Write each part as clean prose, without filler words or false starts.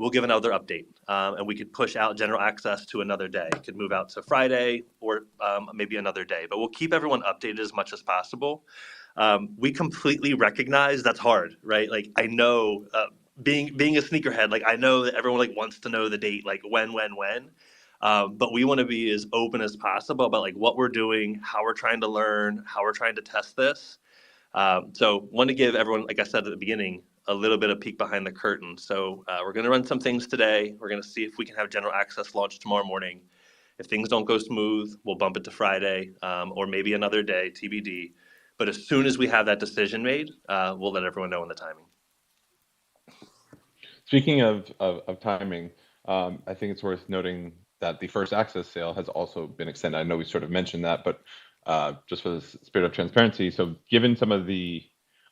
we'll give another update, and we could push out general access to another day. It could move out to Friday or maybe another day, but we'll keep everyone updated as much as possible. We completely recognize that's hard, right? Like I know, being a sneakerhead, like I know that everyone like wants to know the date, like when. But we want to be as open as possible about like what we're doing, how we're trying to learn, how we're trying to test this. So want to give everyone, like I said at the beginning, a little bit of peek behind the curtain. So we're going to run some things today. We're going to see if we can have general access launch tomorrow morning. If things don't go smooth, we'll bump it to Friday, or maybe another day, TBD. But as soon as we have that decision made, we'll let everyone know on the timing. Speaking of timing, I think it's worth noting that the first access sale has also been extended. I know we sort of mentioned that, but just for the spirit of transparency, so given some of the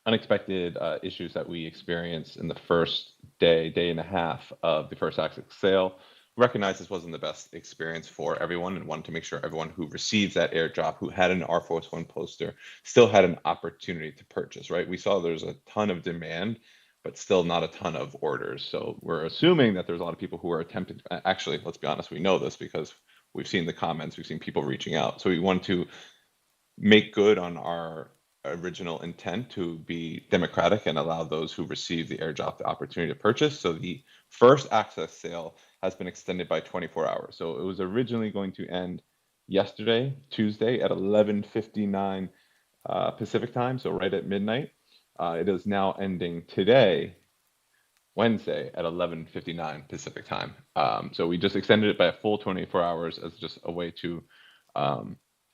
unexpected issues that we experienced in the first day and a half of the first access sale, recognize this wasn't the best experience for everyone and wanted to make sure everyone who receives that airdrop, who had an Air Force One poster, still had an opportunity to purchase, right? We saw there's a ton of demand, but still not a ton of orders. So we're assuming that there's a lot of people who are attempting, actually, let's be honest, we know this because we've seen the comments, we've seen people reaching out. So we want to make good on our original intent to be democratic and allow those who receive the airdrop the opportunity to purchase. So the first access sale has been extended by 24 hours. So it was originally going to end yesterday, Tuesday at 11:59 Pacific time, so right at midnight. It is now ending today, Wednesday at 11:59 Pacific time. So we just extended it by a full 24 hours as just a way to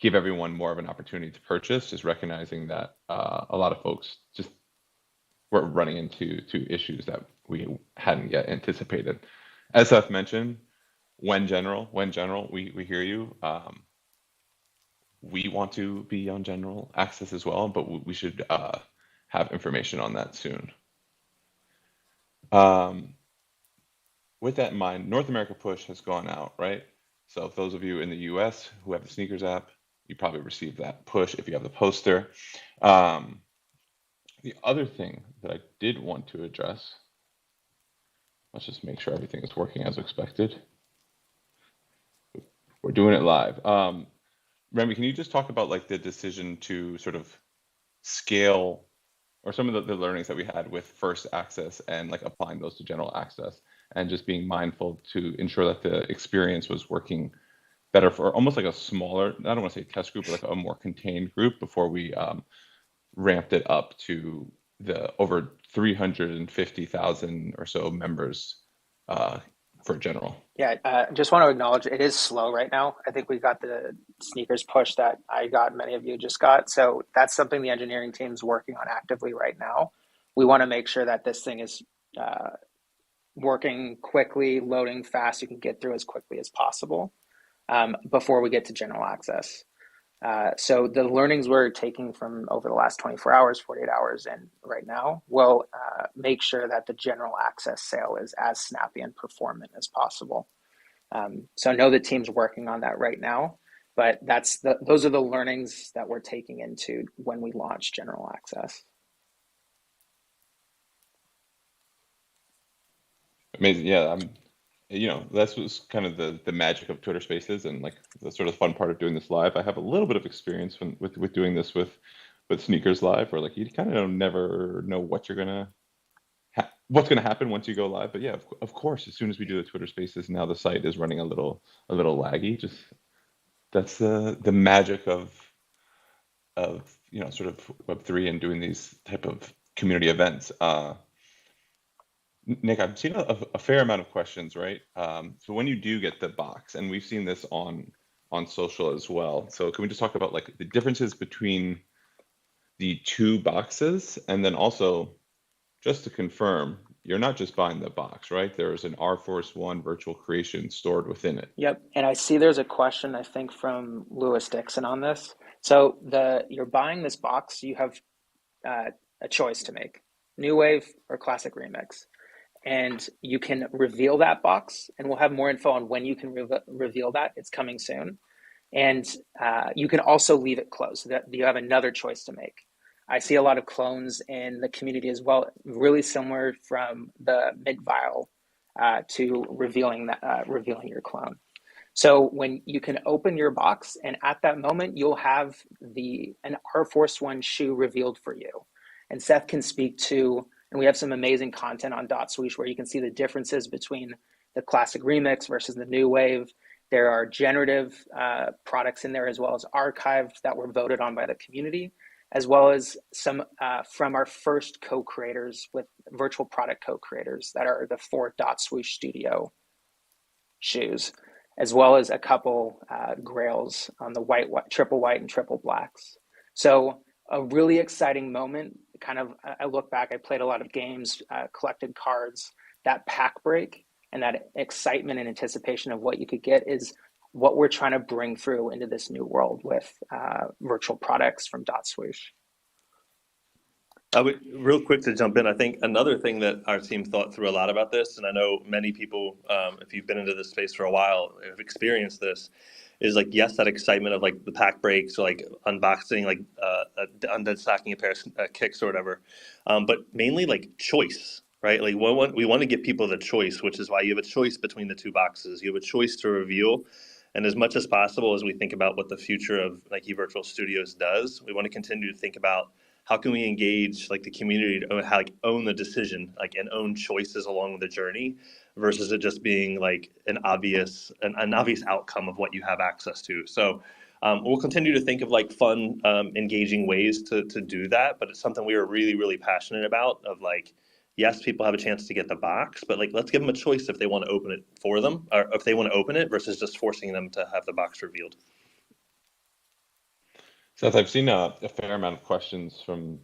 give everyone more of an opportunity to purchase, just recognizing that a lot of folks just were running into issues that we hadn't yet anticipated. As Seth mentioned, when general, we hear you. We want to be on general access as well, but we should have information on that soon. With that in mind, North America push has gone out, right? So if those of you in the US who have the sneakers app, you probably received that push if you have the poster. The other thing that I did want to address, let's just make sure everything is working as expected. We're doing it live. Remy, can you just talk about like the decision to sort of scale or some of the learnings that we had with first access and like applying those to general access and just being mindful to ensure that the experience was working better for almost like a smaller, I don't want to say test group, but like a more contained group before we ramped it up to the over 350,000 or so members for general. Yeah, just want to acknowledge it is slow right now. I think we got the sneakers push that I got, many of you just got. So that's something the engineering team's working on actively right now. We want to make sure that this thing is working quickly, loading fast, you can get through as quickly as possible before we get to general access. So the learnings we're taking from over the last 24 hours, 48 hours, and right now will make sure that the general access sale is as snappy and performant as possible. So I know the team's working on that right now, but those are the learnings that we're taking into when we launch general access. Amazing. Yeah. That was kind of the magic of Twitter Spaces and like the sort of fun part of doing this live. I have a little bit of experience with doing this with Sneakers Live, where like you kind of never know what's gonna happen once you go live. But yeah, of course, as soon as we do the Twitter Spaces, now the site is running a little laggy. Just that's the magic of sort of Web3 and doing these type of community events. Nick, I've seen a fair amount of questions, right? So when you do get the box, and we've seen this on social as well. So can we just talk about like the differences between the two boxes? And then also, just to confirm, you're not just buying the box, right? There's an Air Force One virtual creation stored within it. Yep, and I see there's a question, I think, from Lewis Dixon on this. So you're buying this box, you have a choice to make, New Wave or Classic Remix. And you can reveal that box, and we'll have more info on when you can reveal that. It's coming soon. And you can also leave it closed so that you have another choice to make. I see a lot of clones in the community as well, really similar from the mid-vial to revealing your clone. So when you can open your box, and at that moment you'll have an Air Force One shoe revealed for you. And Seth can speak to, and we have some amazing content on dotSwoosh where you can see the differences between the classic remix versus the new wave. There are generative products in there, as well as archived that were voted on by the community, as well as some from our first co-creators with virtual product co-creators that are the 4 dotSwoosh Studio shoes, as well as a couple grails on the white, triple white and triple blacks. So a really exciting moment. Kind of, I look back, I played a lot of games, collected cards. That pack break and that excitement and anticipation of what you could get is what we're trying to bring through into this new world with virtual products from dotSwoosh. Real quick to jump in, I think another thing that our team thought through a lot about this, and I know many people, if you've been into this space for a while, have experienced this, is like, yes, that excitement of like the pack breaks, or like unboxing, like undead stacking a pair of kicks or whatever, but mainly like choice, right? Like we want to give people the choice, which is why you have a choice between the 2 boxes. You have a choice to reveal. And as much as possible, as we think about what the future of Nike Virtual Studios does, we want to continue to think about how can we engage like the community to own the decision, like, and own choices along the journey, versus it just being like an obvious outcome of what you have access to. So we'll continue to think of like fun, engaging ways to do that, but it's something we are really, really passionate about. Of like, yes, people have a chance to get the box, but like, let's give them a choice if they want to open it for them, or if they want to open it, versus just forcing them to have the box revealed. Seth, I've seen a fair amount of questions from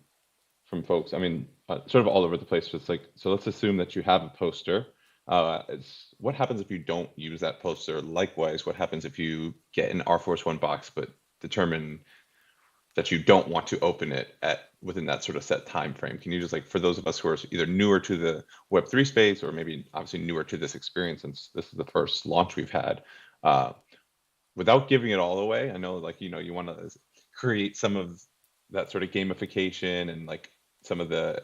folks. I mean, sort of all over the place. It's like, so let's assume that you have a poster. What happens if you don't use that poster? Likewise, what happens if you get an Air Force One box but determine that you don't want to open it within that sort of set time frame? Can you just, like, for those of us who are either newer to the Web3 space, or maybe obviously newer to this experience, since this is the first launch we've had, without giving it all away, I know, like, you want to create some of that sort of gamification, and like some of the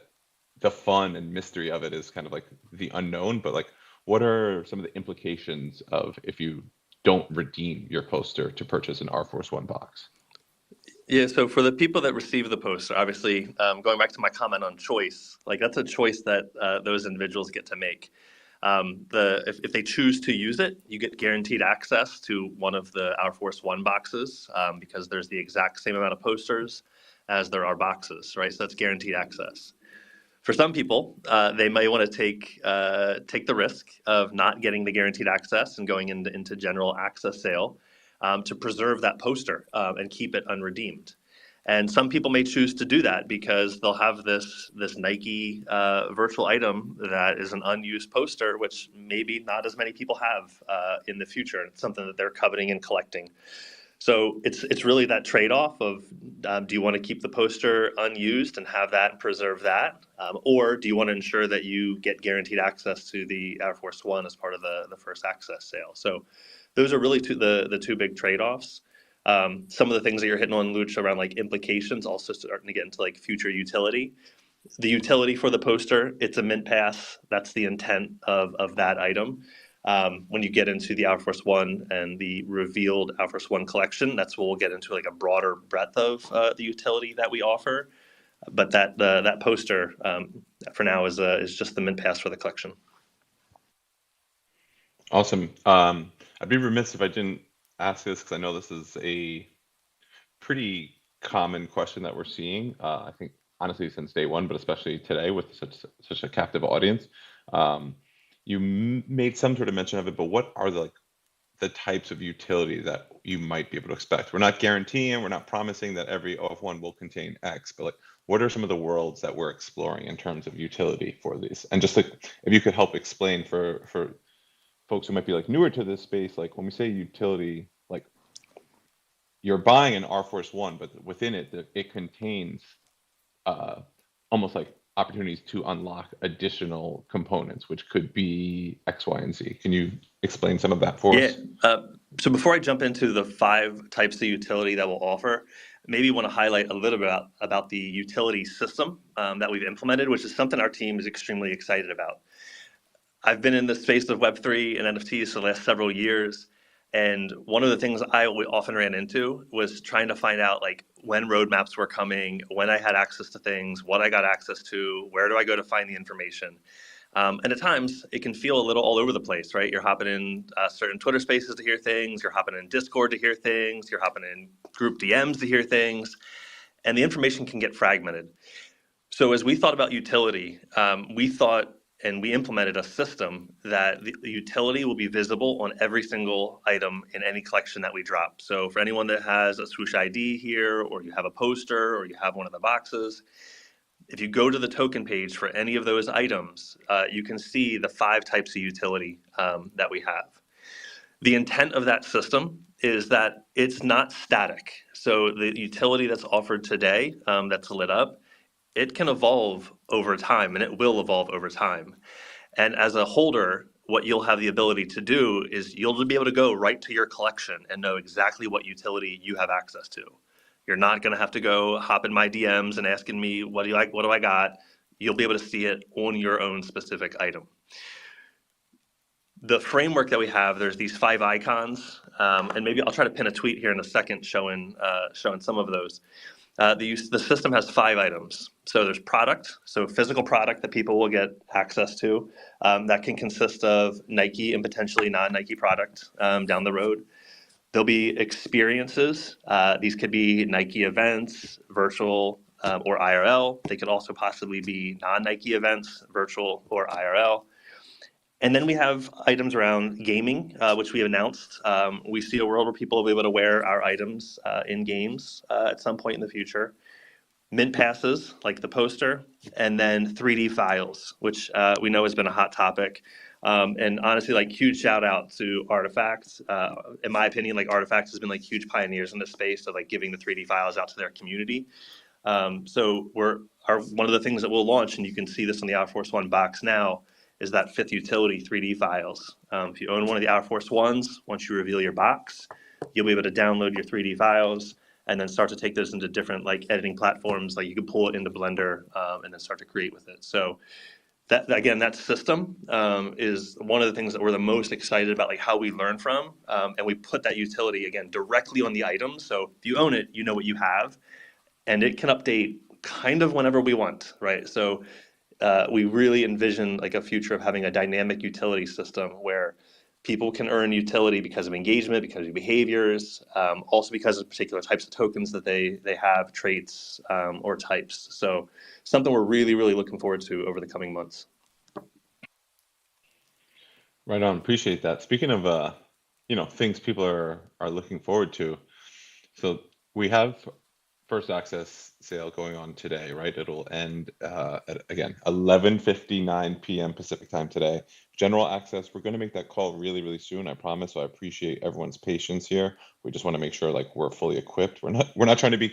fun and mystery of it is kind of like the unknown, but like, what are some of the implications of if you don't redeem your poster to purchase an Air Force One box? Yeah, so for the people that receive the poster, obviously, going back to my comment on choice, like that's a choice that those individuals get to make. If they choose to use it, you get guaranteed access to one of the Air Force One boxes, because there's the exact same amount of posters as there are boxes, right? So that's guaranteed access. For some people, they may want to take the risk of not getting the guaranteed access and going into general access sale, to preserve that poster and keep it unredeemed. And some people may choose to do that because they'll have this Nike virtual item that is an unused poster, which maybe not as many people have in the future. It's something that they're coveting and collecting. So it's really that trade-off of, do you want to keep the poster unused and have that and preserve that, or do you want to ensure that you get guaranteed access to the Air Force One as part of the first access sale? So those are really the 2 big trade-offs. Some of the things that you're hitting on, Luch, around like implications, also starting to get into like future utility. The utility for the poster, it's a mint pass. That's the intent of that item. When you get into the Air Force One and the revealed Air Force One collection, that's where we'll get into like a broader breadth of the utility that we offer. But that poster, for now, is just the mint pass for the collection. Awesome. I'd be remiss if I didn't ask this, because I know this is a pretty common question that we're seeing. I think honestly since day one, but especially today with such a captive audience. You made some sort of mention of it, but what are the types of utility that you might be able to expect? We're not guaranteeing, we're not promising that every OF1 will contain X, but like, what are some of the worlds that we're exploring in terms of utility for these? And just like, if you could help explain for folks who might be like newer to this space, like when we say utility, like you're buying an Air Force One, but within it, it contains almost like opportunities to unlock additional components, which could be X, Y, and Z. Can you explain some of that for us? So before I jump into the 5 types of utility that we'll offer, maybe want to highlight a little bit about the utility system that we've implemented, which is something our team is extremely excited about. I've been in the space of Web3 and NFTs for the last several years. And one of the things I often ran into was trying to find out like when roadmaps were coming, when I had access to things, what I got access to, where do I go to find the information. And at times it can feel a little all over the place, right? You're hopping in certain Twitter spaces to hear things, you're hopping in Discord to hear things, you're hopping in group DMs to hear things, and the information can get fragmented. So as we thought about utility, we thought and we implemented a system that the utility will be visible on every single item in any collection that we drop. So for anyone that has a swoosh ID here, or you have a poster, or you have one of the boxes, if you go to the token page for any of those items, you can see the 5 types of utility that we have. The intent of that system is that it's not static. So the utility that's offered today, that's lit up, it can evolve over time, and it will evolve over time. And as a holder, what you'll have the ability to do is you'll be able to go right to your collection and know exactly what utility you have access to. You're not going to have to go hop in my DMs and asking me, what do you like? What do I got? You'll be able to see it on your own specific item. The framework that we have, there's these 5 icons, and maybe I'll try to pin a tweet here in a second showing some of those. The system has 5 items. So there's product, so physical product that people will get access to. That can consist of Nike and potentially non-Nike product down the road. There'll be experiences. These could be Nike events, virtual or IRL. They could also possibly be non-Nike events, virtual or IRL. And then we have items around gaming, which we announced. We see a world where people will be able to wear our items in games at some point in the future. Mint passes, like the poster, and then 3D files, which we know has been a hot topic. And honestly, like huge shout out to Artifacts. In my opinion, like Artifacts has been like huge pioneers in this space of like giving the 3D files out to their community. So one of the things that we'll launch, and you can see this in the Air Force One box now, is that 5th utility 3D files. If you own one of the Air Force Ones, once you reveal your box, you'll be able to download your 3D files and then start to take those into different like editing platforms. Like you can pull it into Blender and then start to create with it. So that system is one of the things that we're the most excited about, like how we learn from, and we put that utility again directly on the item. So if you own it, you know what you have, and it can update kind of whenever we want, right? So we really envision like a future of having a dynamic utility system where people can earn utility because of engagement, because of behaviors, also because of particular types of tokens that they have, traits or types. So something we're really, really looking forward to over the coming months. Right on. Appreciate that. Speaking of, things people are looking forward to. So we have first access sale going on today, right? It'll end at, again, 11:59 p.m. Pacific time today. General access, we're going to make that call really, really soon, I promise. So I appreciate everyone's patience here. We just want to make sure like we're fully equipped. We're not trying to be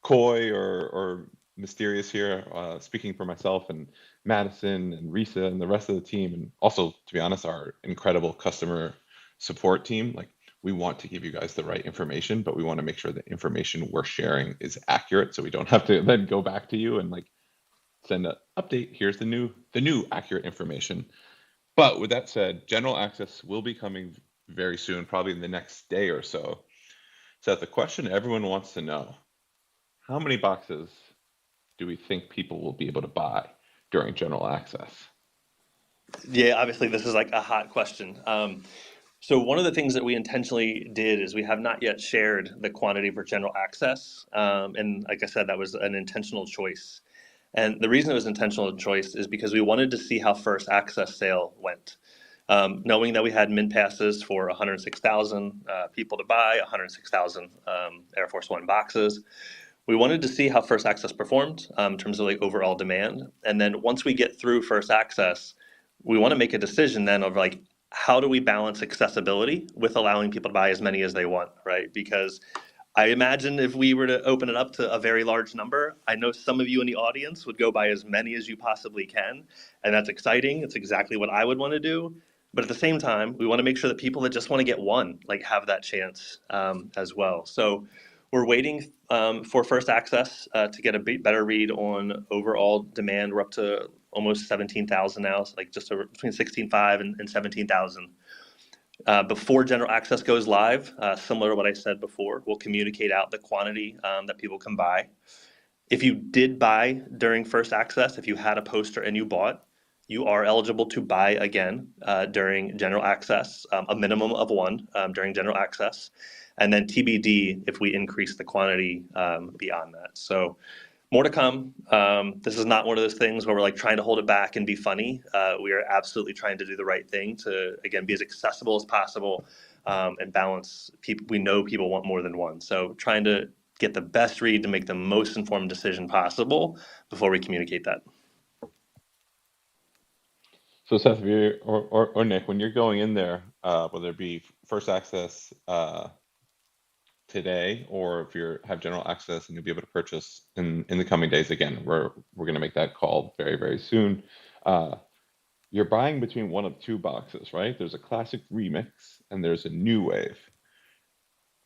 coy or mysterious here. Speaking for myself and Madison and Risa and the rest of the team, and also, to be honest, our incredible customer support team, like, we want to give you guys the right information, but we want to make sure the information we're sharing is accurate, so we don't have to then go back to you and like send an update. Here's the new accurate information. But with that said, general access will be coming very soon, probably in the next day or so. So the question everyone wants to know: how many boxes do we think people will be able to buy during general access? Yeah, obviously this is like a hot question. So one of the things that we intentionally did is we have not yet shared the quantity for general access. And like I said, that was an intentional choice. And the reason it was intentional choice is because we wanted to see how first access sale went. Knowing that we had mint passes for 106,000 people to buy, 106,000 Air Force One boxes. We wanted to see how first access performed in terms of like overall demand. And then once we get through first access, we want to make a decision then of like, how do we balance accessibility with allowing people to buy as many as they want, right? Because I imagine if we were to open it up to a very large number, I know some of you in the audience would go buy as many as you possibly can, and that's exciting. It's exactly what I would want to do. But at the same time, we want to make sure that people that just want to get one, like, have that chance as well. So we're waiting for first access to get a better read on overall demand. We're up to almost 17,000 now, so like just over between 16.5 and 17,000. Before general access goes live, similar to what I said before, we'll communicate out the quantity that people can buy. If you did buy during first access, if you had a poster and you bought, you are eligible to buy again during general access, a minimum of one during general access, and then TBD if we increase the quantity beyond that. So more to come. This is not one of those things where we're like trying to hold it back and be funny. We are absolutely trying to do the right thing to, again, be as accessible as possible and balance. We know people want more than one. So trying to get the best read to make the most informed decision possible before we communicate that. So Seth, if you're, or Nick, when you're going in there, whether it be first access today, or if you have general access and you'll be able to purchase in the coming days, again, we're going to make that call very, very soon. You're buying between one of two boxes, right? There's a classic remix and there's a new wave.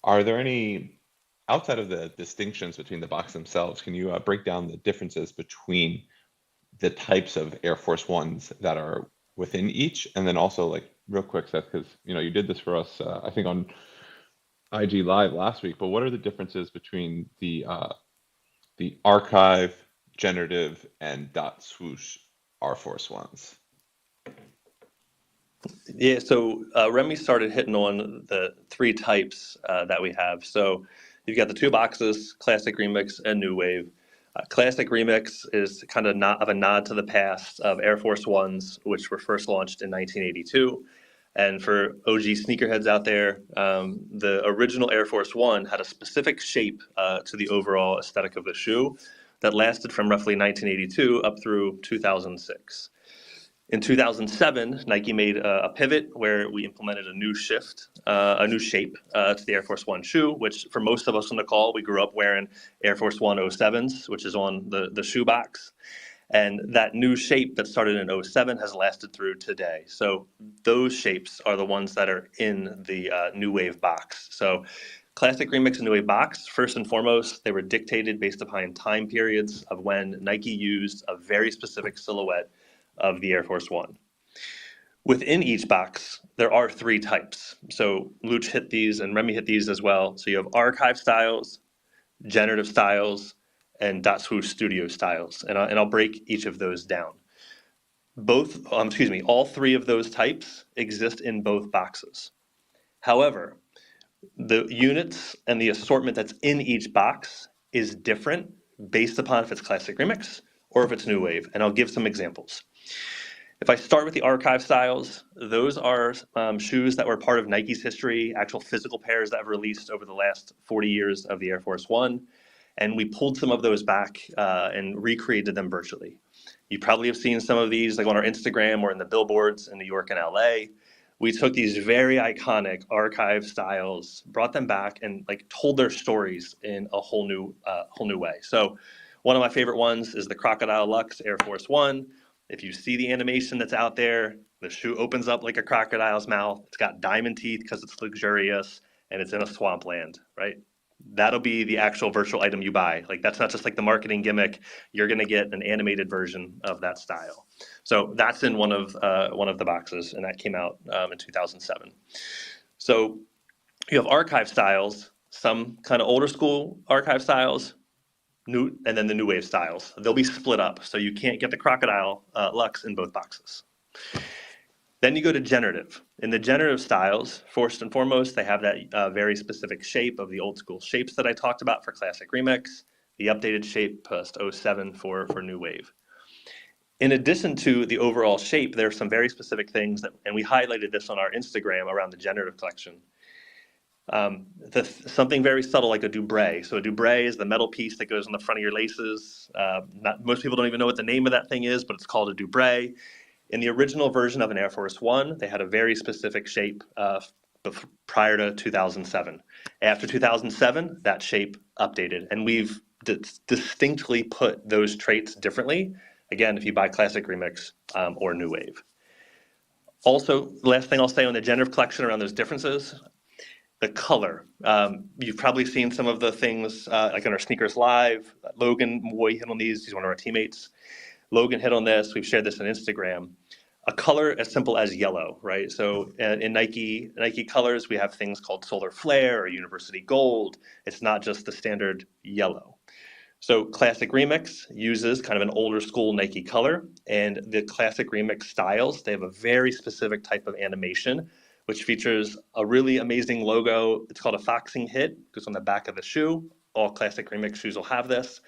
Are there any, outside of the distinctions between the box themselves, can you break down the differences between the types of Air Force Ones that are within each? And then also, like, real quick, Seth, because you did this for us, I think on IG Live last week, but what are the differences between the archive, generative, and dotSwoosh Air Force Ones? Yeah, so Remy started hitting on the three types that we have. So you've got the two boxes, Classic Remix and New Wave. Classic Remix is kind of a nod to the past of Air Force Ones, which were first launched in 1982. And for OG sneakerheads out there, the original Air Force One had a specific shape to the overall aesthetic of the shoe that lasted from roughly 1982 up through 2006. In 2007, Nike made a pivot where we implemented a new shape to the Air Force One shoe, which for most of us on the call, we grew up wearing Air Force One 07s, which is on the shoe box. And that new shape that started in 07 has lasted through today. So those shapes are the ones that are in the New Wave box. So Classic Remix and New Wave box, first and foremost, they were dictated based upon time periods of when Nike used a very specific silhouette of the Air Force One. Within each box, there are three types. So Luch hit these and Remy hit these as well. So you have archive styles, generative styles, and dotSwoosh studio styles. And I'll break each of those down. All three of those types exist in both boxes. However, the units and the assortment that's in each box is different based upon if it's Classic Remix or if it's New Wave. And I'll give some examples. If I start with the archive styles, those are shoes that were part of Nike's history, actual physical pairs that have released over the last 40 years of the Air Force One. And we pulled some of those back and recreated them virtually. You probably have seen some of these like on our Instagram or in the billboards in New York and LA. We took these very iconic archive styles, brought them back, and like told their stories in a whole new way. So one of my favorite ones is the Crocodile Lux Air Force One. If you see the animation that's out there, the shoe opens up like a crocodile's mouth. It's got diamond teeth because it's luxurious, and it's in a swampland, right? That'll be the actual virtual item you buy. Like that's not just like the marketing gimmick. You're going to get an animated version of that style. So that's in one of the boxes, and that came out in 2007. So you have archive styles, some kind of older school archive styles, new, and then the New Wave styles. They'll be split up, so you can't get the Crocodile Lux in both boxes. Then you go to generative. In the generative styles, first and foremost, they have that very specific shape of the old school shapes that I talked about for Classic Remix, the updated shape post 07 for New Wave. In addition to the overall shape, there are some very specific things that, and we highlighted this on our Instagram around the generative collection. Something very subtle like a doubre. So a doubre is the metal piece that goes on the front of your laces. Most people don't even know what the name of that thing is, but it's called a doubre. In the original version of an Air Force One, they had a very specific shape prior to 2007. After 2007, that shape updated, and we've distinctly put those traits differently, again, if you buy Classic Remix or New Wave. Also, last thing I'll say on the generative collection around those differences, the color. You've probably seen some of the things like on our Sneakers Live. Logan Moy hit on these. He's one of our teammates. Logan hit on this. We've shared this on Instagram. A color as simple as yellow, right? So in Nike colors, we have things called solar flare or university gold. It's not just the standard yellow. So Classic Remix uses kind of an older school Nike color, and the Classic Remix styles, they have a very specific type of animation, which features a really amazing logo. It's called a foxing hit. It goes on the back of the shoe. All Classic Remix shoes will have this.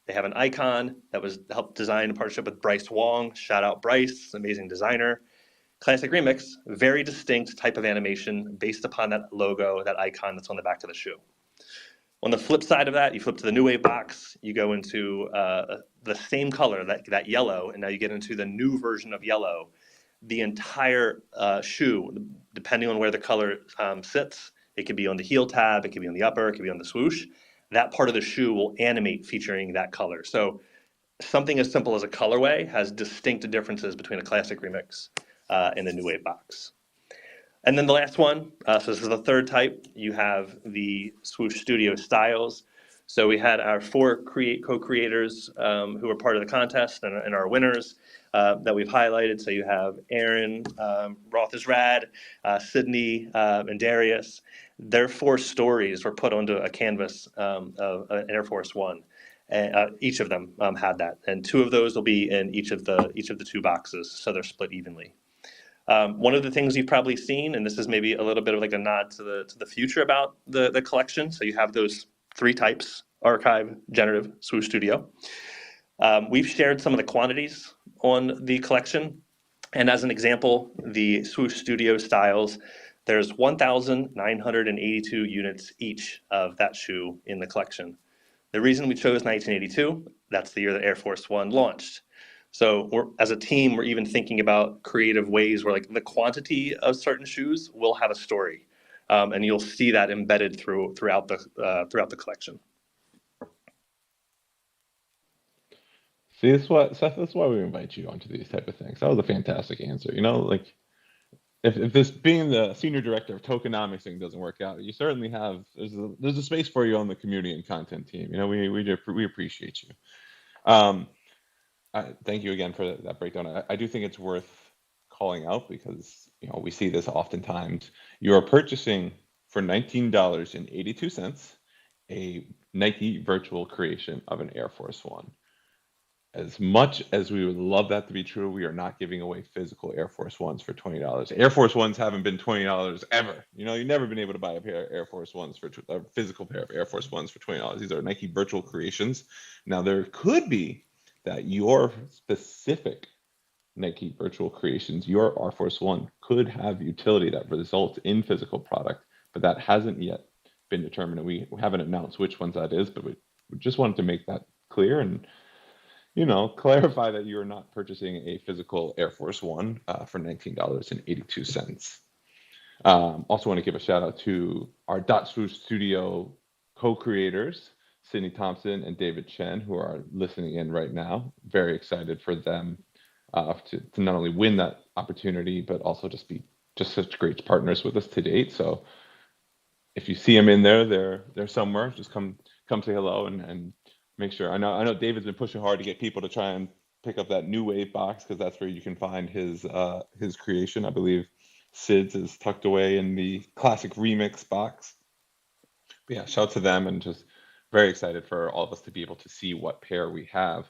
They have an icon that was helped design in partnership with Bryce Wong. Shout out Bryce, amazing designer. Classic Remix, very distinct type of animation based upon that logo, that icon that's on the back of the shoe. On the flip side of that, you flip to the New Wave box, you go into the same color, that yellow, and now you get into the new version of yellow. The entire shoe, depending on where the color sits, it could be on the heel tab, it could be on the upper, it could be on the swoosh. That part of the shoe will animate featuring that color. So something as simple as a colorway has distinct differences between a Classic Remix and a New Wave box. And then the last one, so this is the third type, you have the Swoosh Studio styles. So we had our 4 co-creators who were part of the contest and our winners that we've highlighted. So you have Aaron, Roth is Rad, Sydney, and Darius. Their 4 stories were put onto a canvas of an Air Force One. And each of them had that. And 2 of those will be in each of the 2 boxes, so they're split evenly. One of the things you've probably seen, and this is maybe a little bit of like a nod to the future about the collection. So you have those 3 types: archive, generative, Swoosh Studio. We've shared some of the quantities on the collection. And as an example, the Swoosh Studio styles, there's 1,982 units each of that shoe in the collection. The reason we chose 1982, that's the year that Air Force One launched. So as a team, we're even thinking about creative ways where like the quantity of certain shoes will have a story, and you'll see that embedded throughout the collection. See, that's what, Seth. That's why we invite you onto these type of things. That was a fantastic answer. You know, like if this being the senior director of tokenomics thing doesn't work out, you certainly have there's a space for you on the community and content team. You know, we appreciate you. Thank you again for that breakdown. I do think it's worth calling out because, you know, we see this oftentimes. You are purchasing for $19.82 a Nike virtual creation of an Air Force One. As much as we would love that to be true, we are not giving away physical Air Force Ones for $20. Air Force Ones haven't been $20 ever. You know, you've never been able to buy a pair of Air Force Ones for a physical pair of Air Force Ones for $20. These are Nike virtual creations. Now, there could be that your specific Nike virtual creations, your Air Force One, could have utility that results in physical product, but that hasn't yet been determined. And we haven't announced which ones that is, but we just wanted to make that clear and, you know, clarify that you're not purchasing a physical Air Force One for $19.82. Also want to give a shout out to our dotSwoosh Studio co-creators, Sydney Thompson and David Chen, who are listening in right now. Very excited for them to not only win that opportunity, but also just be such great partners with us to date. So if you see them in there, they're somewhere. Just come say hello and make sure. I know David's been pushing hard to get people to try and pick up that New Wave box because that's where you can find his creation. I believe Sid's is tucked away in the Classic Remix box. But yeah, shout out to them and just very excited for all of us to be able to see what pair we have.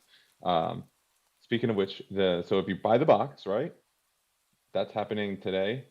Speaking of which, so if you buy the box, right, that's happening today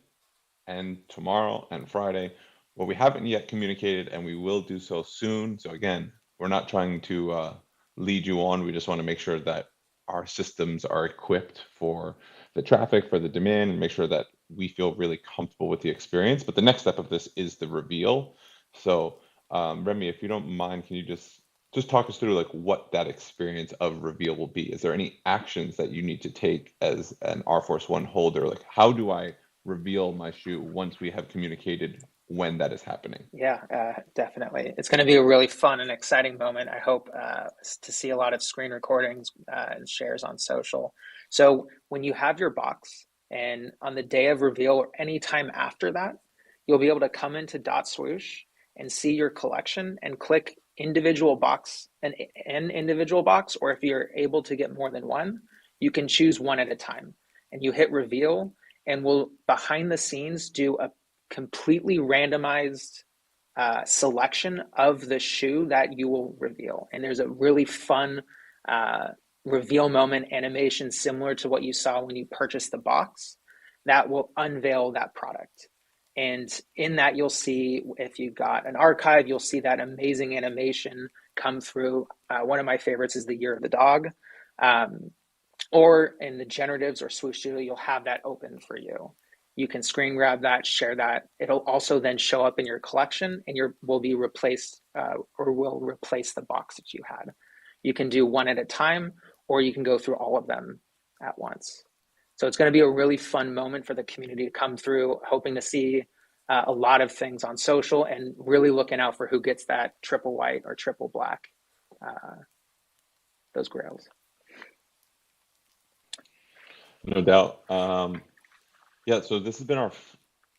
and tomorrow and Friday. What we haven't yet communicated, and we will do so soon. So again, we're not trying to lead you on. We just want to make sure that our systems are equipped for the traffic, for the demand, and make sure that we feel really comfortable with the experience. But the next step of this is the reveal. So Remy, if you don't mind, can you just talk us through like what that experience of reveal will be? Is there any actions that you need to take as an Air Force One holder? Like, how do I reveal my shoe once we have communicated when that is happening? Yeah, definitely. It's going to be a really fun and exciting moment. I hope to see a lot of screen recordings and shares on social. So when you have your box and on the day of reveal or any time after that, you'll be able to come into dotSwoosh and see your collection and click individual box, an individual box, or if you're able to get more than one, You can choose one at a time, and you hit reveal, and we'll behind the scenes do a completely randomized selection of the shoe that you will reveal. And there's a really fun reveal moment animation similar to what you saw when you purchased the box that will unveil that product. And in that, you'll see, if you got an archive, you'll see that amazing animation come through. One of my favorites is the Year of the Dog. Or in the generatives or Swoosh Studio, you'll have that open for you. You can screen grab that, share that. It'll also then show up in your collection, and will be replaced or will replace the box that you had. You can do one at a time, or you can go through all of them at once. So it's going to be a really fun moment for the community to come through, hoping to see a lot of things on social, and really looking out for who gets that triple white or triple black, those grails. No doubt. Yeah, so this has been our,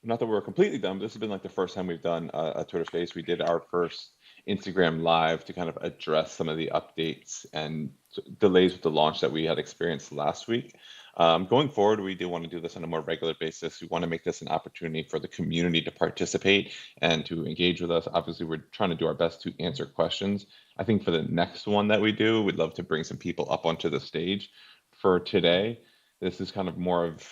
not that we're completely done, but this has been like the first time we've done a Twitter Space. We did our first Instagram Live to kind of address some of the updates and delays with the launch that we had experienced last week. Going forward, we do want to do this on a more regular basis. We want to make this an opportunity for the community to participate and to engage with us. Obviously, we're trying to do our best to answer questions. I think for the next one that we do, we'd love to bring some people up onto the stage. For today, this is kind of more of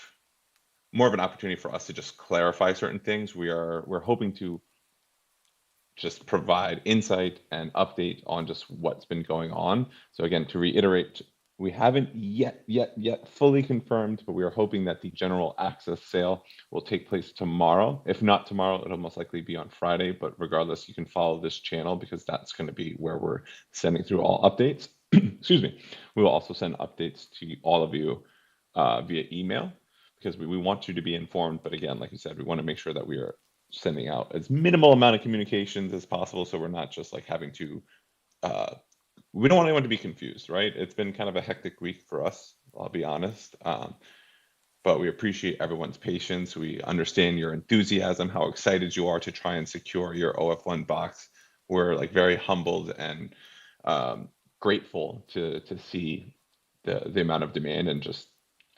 an opportunity for us to just clarify certain things. We're hoping to just provide insight and update on just what's been going on. So again, to reiterate, we haven't yet fully confirmed, but we are hoping that the general access sale will take place tomorrow. If not tomorrow, it'll most likely be on Friday, but regardless, you can follow this channel because that's going to be where we're sending through all updates. Excuse me. We will also send updates to all of you via email, because we want you to be informed. But again, like you said, we want to make sure that we are sending out as minimal amount of communications as possible, so we're not just like having to, we don't want anyone to be confused, right? It's been kind of a hectic week for us, I'll be honest. But we appreciate everyone's patience. We understand your enthusiasm, how excited you are to try and secure your OF1 box. We're like very humbled and grateful to see the amount of demand and just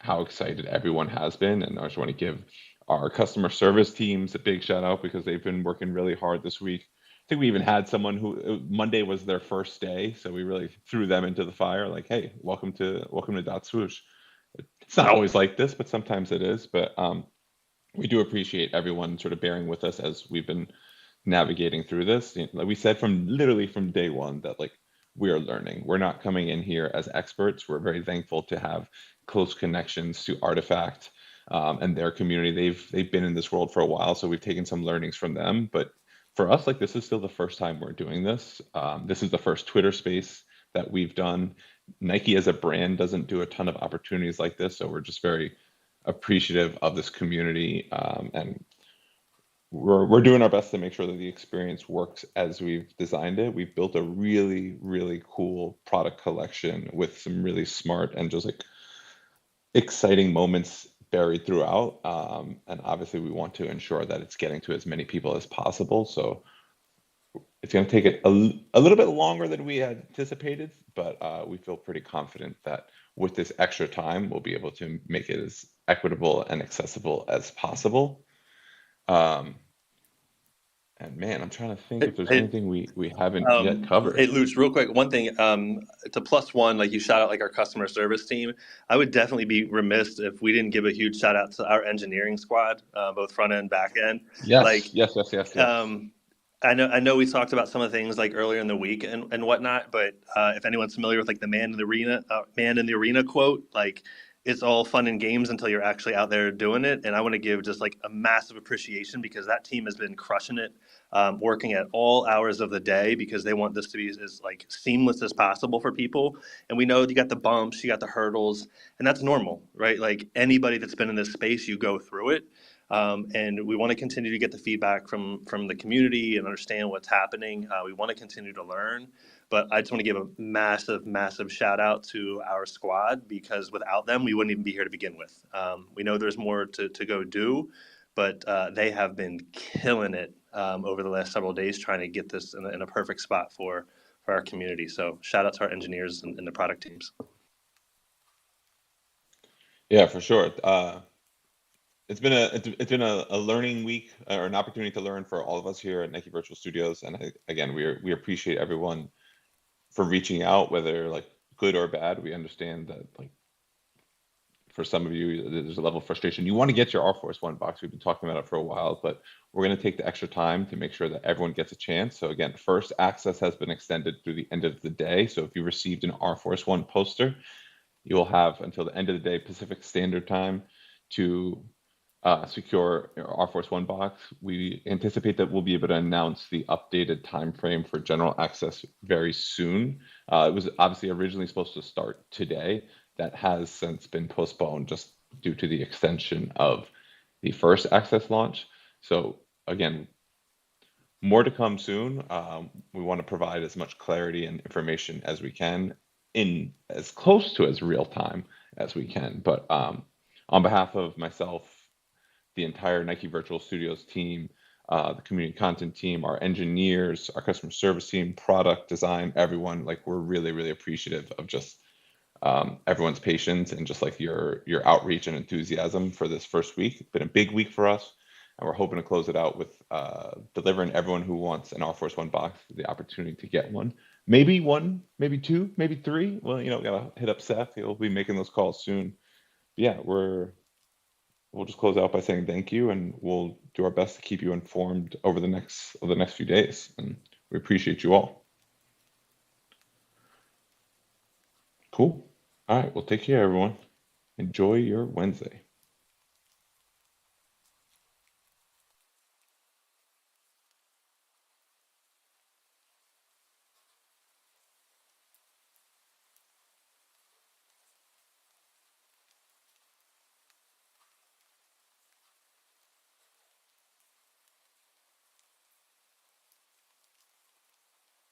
how excited everyone has been. And I just want to give our customer service teams a big shout out because they've been working really hard this week. I think we even had someone who Monday was their first day, so we really threw them into the fire. Like, hey, welcome to dotSwoosh. It's not always like this, but sometimes it is. But we do appreciate everyone sort of bearing with us as we've been navigating through this. Like we said literally from day one that like we are learning. We're not coming in here as experts. We're very thankful to have close connections to Artifact and their community. They've been in this world for a while, so we've taken some learnings from them. But for us, like this is still the first time we're doing this. This is the first Twitter Space that we've done. Nike as a brand doesn't do a ton of opportunities like this, so we're just very appreciative of this community, and we're doing our best to make sure that the experience works as we've designed it. We've built a really, really cool product collection with some really smart and just like exciting moments buried throughout. And obviously we want to ensure that it's getting to as many people as possible. So it's going to take it a little bit longer than we had anticipated, but we feel pretty confident that with this extra time, we'll be able to make it as equitable and accessible as possible. And man, I'm trying to think if there's anything we haven't yet covered. Hey, Luch, real quick, one thing, to plus one, like you shout out like our customer service team. I would definitely be remiss if we didn't give a huge shout out to our engineering squad, both front end, back end. Yes, like, yes. I know we talked about some of the things like earlier in the week and whatnot, but if anyone's familiar with like the man in the arena quote, like it's all fun and games until you're actually out there doing it. And I want to give just like a massive appreciation because that team has been crushing it, working at all hours of the day because they want this to be as like seamless as possible for people. And we know you got the bumps, you got the hurdles, and that's normal, right? Like anybody that's been in this space, you go through it. And we want to continue to get the feedback from the community and understand what's happening. We want to continue to learn, but I just want to give a massive shout out to our squad because without them, we wouldn't even be here to begin with. We know there's more to go do, but they have been killing it over the last several days trying to get this in a perfect spot for our community. So shout out to our engineers and the product teams. Yeah, for sure. It's been a learning week, or an opportunity to learn for all of us here at Nike Virtual Studios. And again, we appreciate everyone for reaching out, whether like good or bad. We understand that like for some of you, there's a level of frustration. You want to get your R Force One box. We've been talking about it for a while, but we're going to take the extra time to make sure that everyone gets a chance. So again, first access has been extended through the end of the day. So if you received an R Force One poster, you will have until the end of the day Pacific Standard Time to secure your R Force One box. We anticipate that we'll be able to announce the updated time frame for general access very soon. It was obviously originally supposed to start today. That has since been postponed just due to the extension of the first access launch. So again, more to come soon. We want to provide as much clarity and information as we can in as close to as real time as we can. But on behalf of myself, the entire Nike Virtual Studios team, the community content team, our engineers, our customer service team, product design, everyone, like we're really, really appreciative of just everyone's patience and just like your outreach and enthusiasm for this first week. It's been a big week for us, and we're hoping to close it out with delivering everyone who wants an R Force One box the opportunity to get one. Maybe one, maybe two, maybe three. Well, we gotta hit up Seth. He'll be making those calls soon. But yeah, we'll just close out by saying thank you, and we'll do our best to keep you informed over the next few days. And we appreciate you all. Cool. All right. Well, take care, everyone. Enjoy your Wednesday.